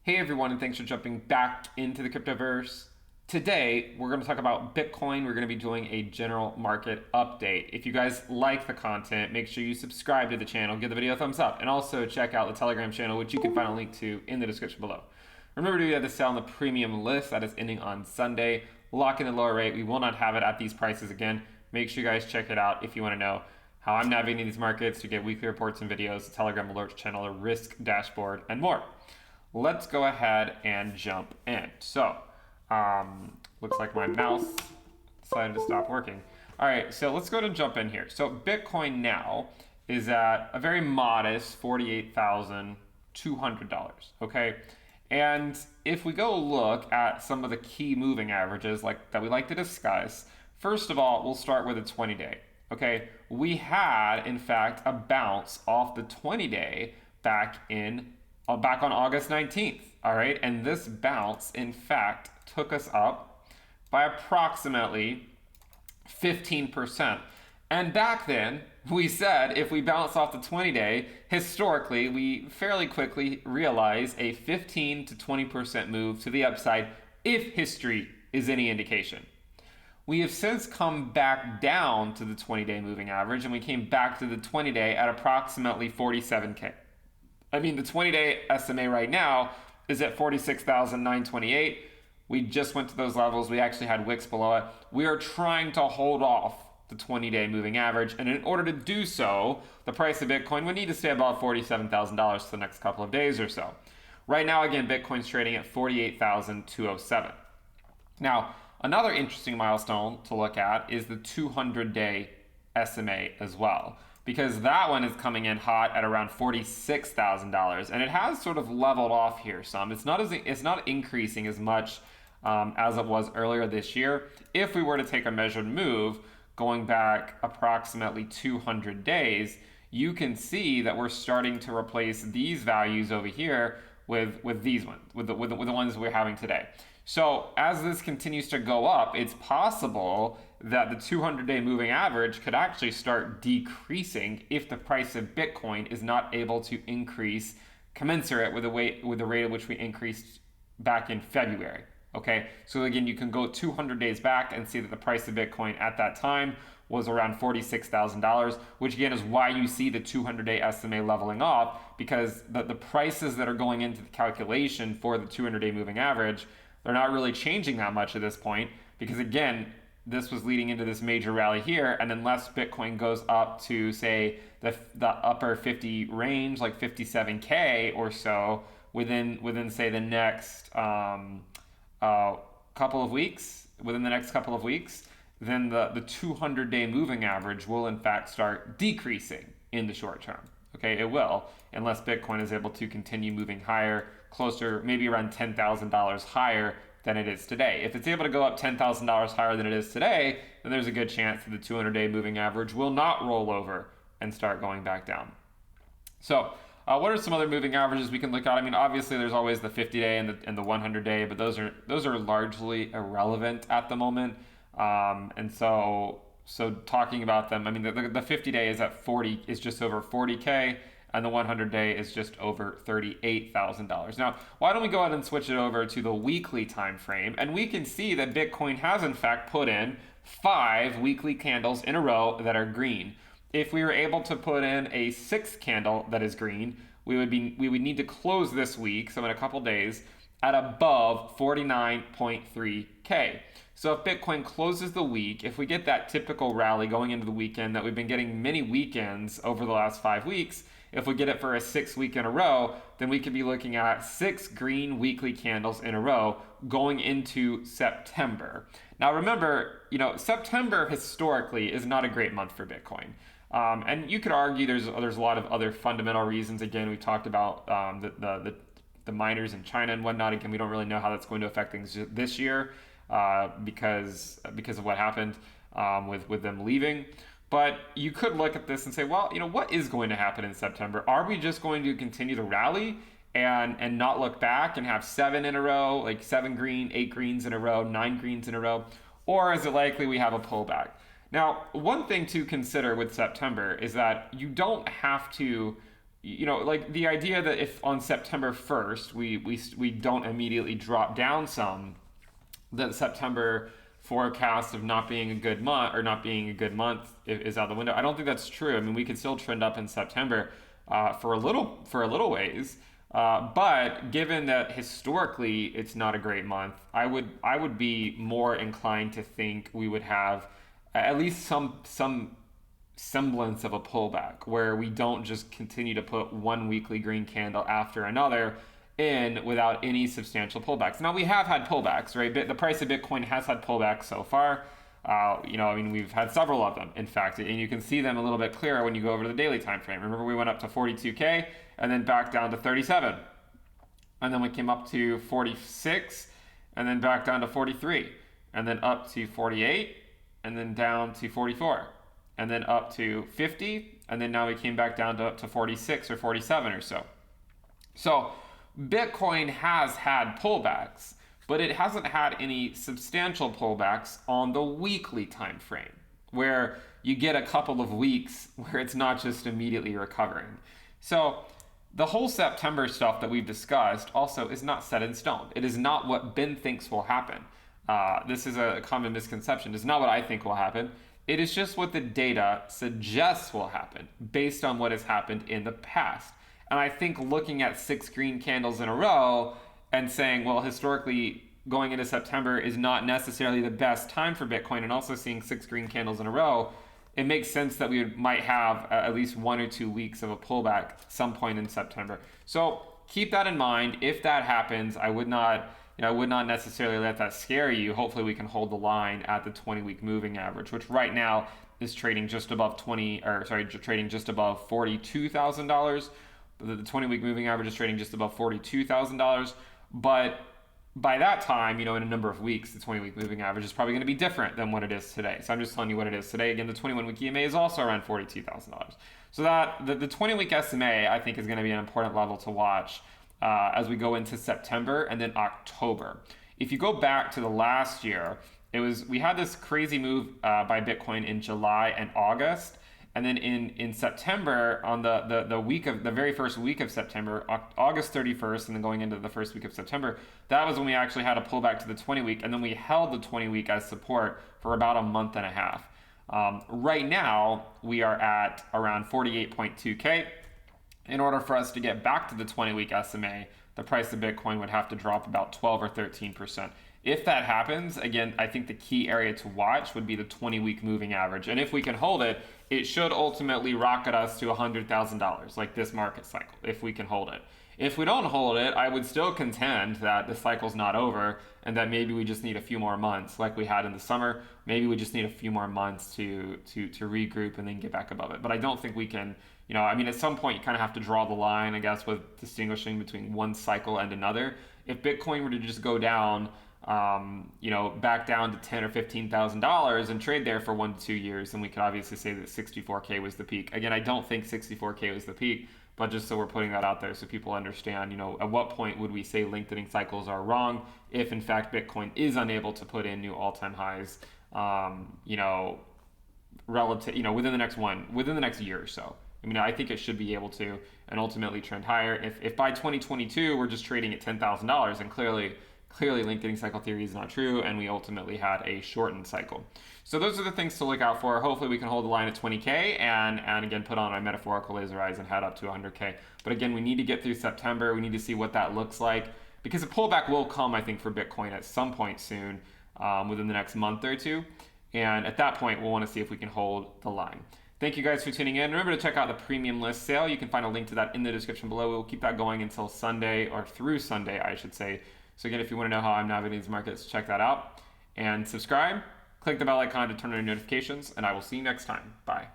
Hey everyone, and thanks for jumping back into the cryptoverse. Today, we're going to talk about Bitcoin. We're going to be doing a general market update. If you guys like the content, make sure you subscribe to the channel, give the video a thumbs up, and also check out the Telegram channel, which you can find a link to in the description below. Remember to have to sell on the premium list that is ending on Sunday. Lock in the lower rate. We will not have it at these prices again. Make sure you guys check it out if you want to know how I'm navigating these markets to get weekly reports and videos, the Telegram alerts channel, a risk dashboard, and more. Let's go ahead and jump in. So, looks like my mouse decided to stop working. All right, so let's go ahead and jump in here. So Bitcoin now is at a very modest $48,200, okay? And if we go look at some of the key moving averages like that we like to discuss, first of all, we'll start with a 20-day, okay? We had, in fact, a bounce off the 20-day back on August 19th, all right? And this bounce, in fact, took us up by approximately 15%. And back then, we said if we bounce off the 20-day, historically, we fairly quickly realize a 15 to 20% move to the upside if history is any indication. We have since come back down to the 20-day moving average, and we came back to the 20-day at approximately 47K. I mean, the 20-day SMA right now is at 46,928. We just went to those levels. We actually had wicks below it. We are trying to hold off the 20-day moving average, and in order to do so, the price of Bitcoin would need to stay above $47,000 for the next couple of days or so. Right now, again, Bitcoin's trading at 48,207. Now, another interesting milestone to look at is the 200-day SMA as well, because that one is coming in hot at around $46,000, and it has sort of leveled off here some. It's not increasing as much as it was earlier this year. If we were to take a measured move going back approximately 200 days, you can see that we're starting to replace these values over here with these ones, with the ones we're having today. So as this continues to go up, it's possible that the 200-day moving average could actually start decreasing if the price of Bitcoin is not able to increase commensurate with the rate at which we increased back in February. Okay, so again, you can go 200 days back and see that the price of Bitcoin at that time was around $46,000, which again is why you see the 200-day SMA leveling off, because the prices that are going into the calculation for the 200-day moving average, they're not really changing that much at this point, because again, this was leading into this major rally here, and unless Bitcoin goes up to, say, the upper 50 range, like 57K or so, within say the next couple of weeks, then the 200-day moving average will in fact start decreasing in the short term. Okay, it will, unless Bitcoin is able to continue moving higher, closer, maybe around $10,000 higher than it is today. If it's able to go up $10,000 higher than it is today, then there's a good chance that the 200-day moving average will not roll over and start going back down. So, what are some other moving averages we can look at? I mean, obviously, there's always the 50-day and the 100-day, but those are largely irrelevant at the moment. And so talking about them, I mean, the 50-day is just over 40K, and the 100-day is just over $38,000. Now, why don't we go ahead and switch it over to the weekly time frame, and we can see that Bitcoin has in fact put in 5 weekly candles in a row that are green. If we were able to put in a 6th candle that is green, we would need to close this week, so in a couple days, at above 49.3K. So if Bitcoin closes the week, if we get that typical rally going into the weekend that we've been getting many weekends over the last 5 weeks, if we get it for a 6th week in a row, then we could be looking at 6 green weekly candles in a row going into September. Now remember, September historically is not a great month for Bitcoin. And you could argue there's a lot of other fundamental reasons. Again, we talked about the miners in China and whatnot. Again, we don't really know how that's going to affect things this year because of what happened with them leaving. But you could look at this and say, well, what is going to happen in September? Are we just going to continue to rally and not look back and have 7 in a row, like 7 green, 8 greens in a row, 9 greens in a row? Or is it likely we have a pullback? Now, one thing to consider with September is that you don't have to like the idea that if on September 1st we don't immediately drop down some, that September forecast of not being a good month or not being a good month is out the window. I don't think that's true. I mean, we could still trend up in September for a little ways. But given that historically it's not a great month, I would be more inclined to think we would have at least some semblance of a pullback where we don't just continue to put one weekly green candle after another in without any substantial pullbacks. Now we have had pullbacks, right? The price of Bitcoin has had pullbacks so far. I mean, we've had several of them, in fact, and you can see them a little bit clearer when you go over to the daily time frame. Remember, we went up to 42K and then back down to 37, and then we came up to 46, and then back down to 43, and then up to 48, and then down to 44, and then up to 50, and then now we came back down to up to 46 or 47 or so. So Bitcoin has had pullbacks, but it hasn't had any substantial pullbacks on the weekly time frame, where you get a couple of weeks where it's not just immediately recovering. So the whole September stuff that we've discussed also is not set in stone. It is not what Ben thinks will happen. This is a common misconception. It's not what I think will happen. It is just what the data suggests will happen based on what has happened in the past. And I think looking at 6 green candles in a row and saying, well, historically, going into September is not necessarily the best time for Bitcoin, and also seeing 6 green candles in a row, it makes sense that we might have at least 1 or 2 weeks of a pullback some point in September. So keep that in mind. If that happens, I would not necessarily let that scare you. Hopefully we can hold the line at the 20-week moving average, which right now is trading just above trading just above $42,000. The 20-week moving average is trading just above $42,000. But by that time, in a number of weeks, the 20-week moving average is probably going to be different than what it is today. So I'm just telling you what it is today. Again, the 21-week EMA is also around $42,000. So that the 20-week SMA, I think, is going to be an important level to watch as we go into September and then October. If you go back to the last year, we had this crazy move by Bitcoin in July and August. And then in September, on the very first week of September, August 31st, and then going into the first week of September, that was when we actually had a pullback to the 20-week, and then we held the 20-week as support for about a month and a half. Right now, we are at around 48.2K. In order for us to get back to the 20-week SMA, the price of Bitcoin would have to drop about 12 or 13%. If that happens, again, I think the key area to watch would be the 20-week moving average. And if we can hold it, it should ultimately rocket us to $100,000, like this market cycle, if we can hold it. If we don't hold it, I would still contend that the cycle's not over and that maybe we just need a few more months like we had in the summer. Maybe we just need a few more months to regroup and then get back above it. But I don't think we can, at some point you kind of have to draw the line, I guess, with distinguishing between one cycle and another. If Bitcoin were to just go down, back down to $10,000 or $15,000 and trade there for 1 to 2 years, then we could obviously say that 64K was the peak. Again, I don't think 64K was the peak, but just so we're putting that out there so people understand, at what point would we say lengthening cycles are wrong if in fact Bitcoin is unable to put in new all-time highs, relative, within the next year or so. I think it should be able to and ultimately trend higher. If by 2022 we're just trading at $10,000, and clearly lengthening cycle theory is not true, and we ultimately had a shortened cycle. So those are the things to look out for. Hopefully we can hold the line at 20K and again put on our metaphorical laser eyes and head up to 100K. But again, we need to get through September. We need to see what that looks like, because a pullback will come, I think, for Bitcoin at some point soon, within the next month or two. And at that point, we'll want to see if we can hold the line. Thank you guys for tuning in. Remember to check out the premium list sale. You can find a link to that in the description below. We'll keep that going until Sunday, or through Sunday, I should say. So again, if you want to know how I'm navigating these markets, check that out. And subscribe, click the bell icon to turn on your notifications, and I will see you next time. Bye.